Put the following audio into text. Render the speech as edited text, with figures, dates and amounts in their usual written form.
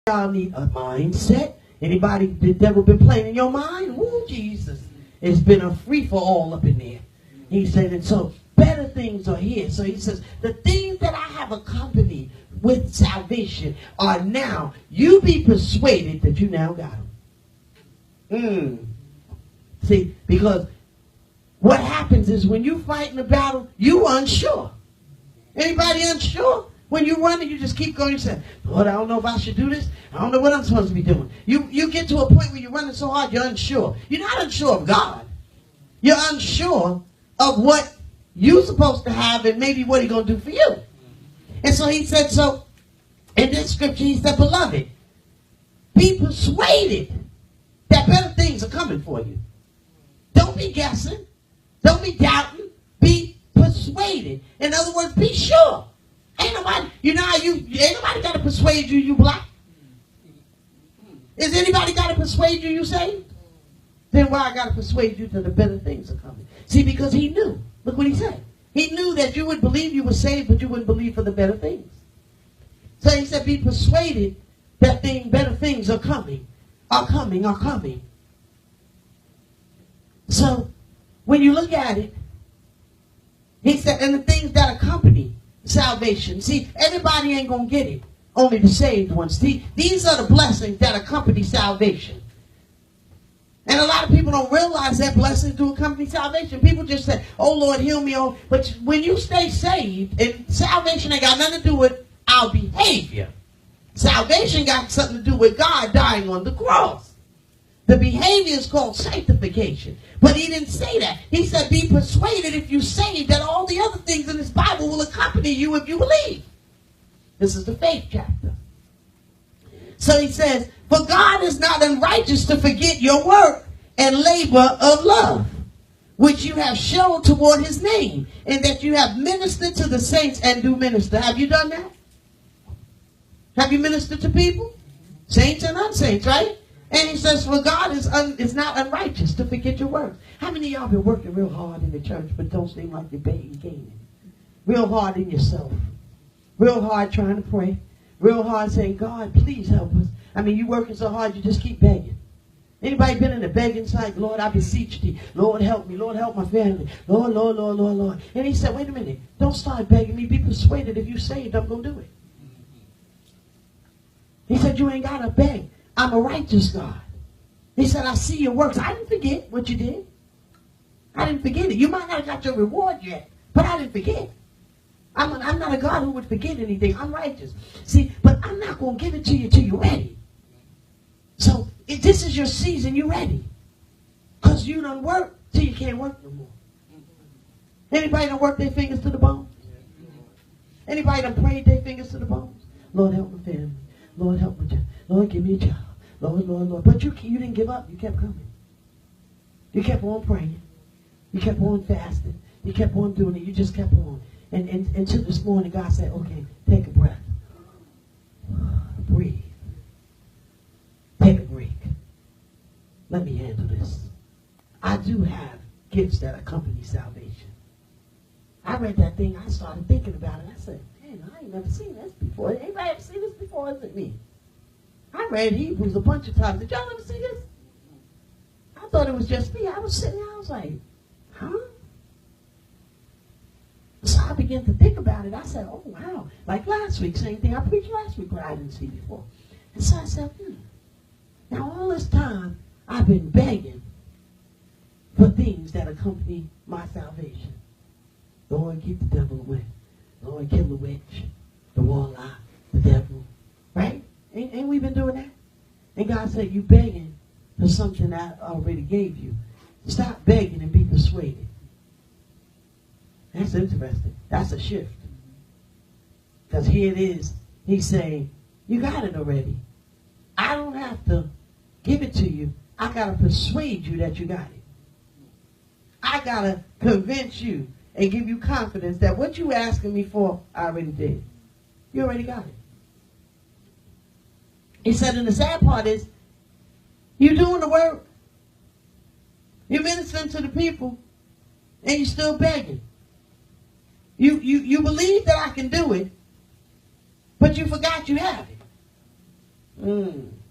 Y'all need a mindset. Anybody, the devil been playing in your mind? Woo, Jesus. It's been a free-for-all up in there. He said, and so better things are here. So he says, the things that I have accompanied with salvation are now, you be persuaded that you now got them. See, because what happens is when you fight in a battle, you unsure. Anybody unsure? When you run and you just keep going, you say, Lord, I don't know if I should do this. I don't know what I'm supposed to be doing. You get to a point where you're running so hard, you're unsure. You're not unsure of God. You're unsure of what you're supposed to have and maybe what he's going to do for you. And so he said, so in this scripture, he said, beloved, be persuaded that better things are coming for you. Don't be guessing. Don't be doubting. Be persuaded. In other words, be sure. Ain't nobody, ain't nobody got to persuade you black. Is anybody got to persuade you saved? Then why I got to persuade you that the better things are coming? See, because he knew. Look what he said. He knew that you would believe you were saved, but you wouldn't believe for the better things. So he said, be persuaded that better things are coming, are coming, are coming. So when you look at it, he said, and the things that accompany salvation. See, everybody ain't going to get it. Only the saved ones. See, these are the blessings that accompany salvation. And a lot of people don't realize that blessings do accompany salvation. People just say, oh, Lord, heal me. Oh. But when you stay saved, and salvation ain't got nothing to do with our behavior. Salvation got something to do with God dying on the cross. The behavior is called sanctification. But he didn't say that. He said, be persuaded if you saved that all the other things in this Bible will accompany you if you believe. This is the faith chapter. So he says, for God is not unrighteous to forget your work and labor of love, which you have shown toward his name, and that you have ministered to the saints and do minister. Have you done that? Have you ministered to people? Saints and unsaints, right? And he says, for God is not unrighteous to forget your work. How many of y'all been working real hard in the church, but don't seem like you're gaining? Real hard in yourself. Real hard trying to pray. Real hard saying, God, please help us. I mean, you working so hard, you just keep begging. Anybody been in the begging side? Lord, I beseech thee. Lord, help me. Lord, help my family. Lord, Lord, Lord, Lord, Lord. And he said, wait a minute. Don't start begging me. Be persuaded if you saved, I'm going to do it. He said, you ain't got to beg. I'm a righteous God. He said, I see your works. I didn't forget what you did. I didn't forget it. You might not have got your reward yet, but I didn't forget. I'm not a God who would forget anything. I'm righteous. See, but I'm not going to give it to you till you're ready. So if this is your season, you're ready. Because you don't work till you can't work no more. Anybody done work their fingers to the bones? Anybody done prayed their fingers to the bones? Lord, help my family. Lord, help my child. Lord, give me a child. Lord, Lord, Lord. But you didn't give up. You kept coming. You kept on praying. You kept on fasting. You kept on doing it. You just kept on. And until this morning, God said, okay, take a breath. Breathe. Take a break. Let me handle this. I do have gifts that accompany salvation. I read that thing. I started thinking about it. I said, man, I ain't never seen this before. Anybody ever seen this before? Is it me? I read Hebrews a bunch of times. Did y'all ever see this? I thought it was just me. I was sitting there. I was like, huh? So I began to think about it. I said, oh, wow. Like last week, same thing. I preached last week, but I didn't see before. And so I said, now all this time, I've been begging for things that accompany my salvation. Lord, keep the devil away. Lord, kill the witch, the warlock, the devil. Right? Ain't we been doing that? And God said, you begging for something I already gave you. Stop begging and be persuaded. That's interesting. That's a shift. Because here it is. He's saying, you got it already. I don't have to give it to you. I got to persuade you that you got it. I got to convince you and give you confidence that what you asking me for, I already did. You already got it. He said, and the sad part is, you're doing the work. You're ministering to the people, and you're still begging. You believe that I can do it, but you forgot you have it. Mm.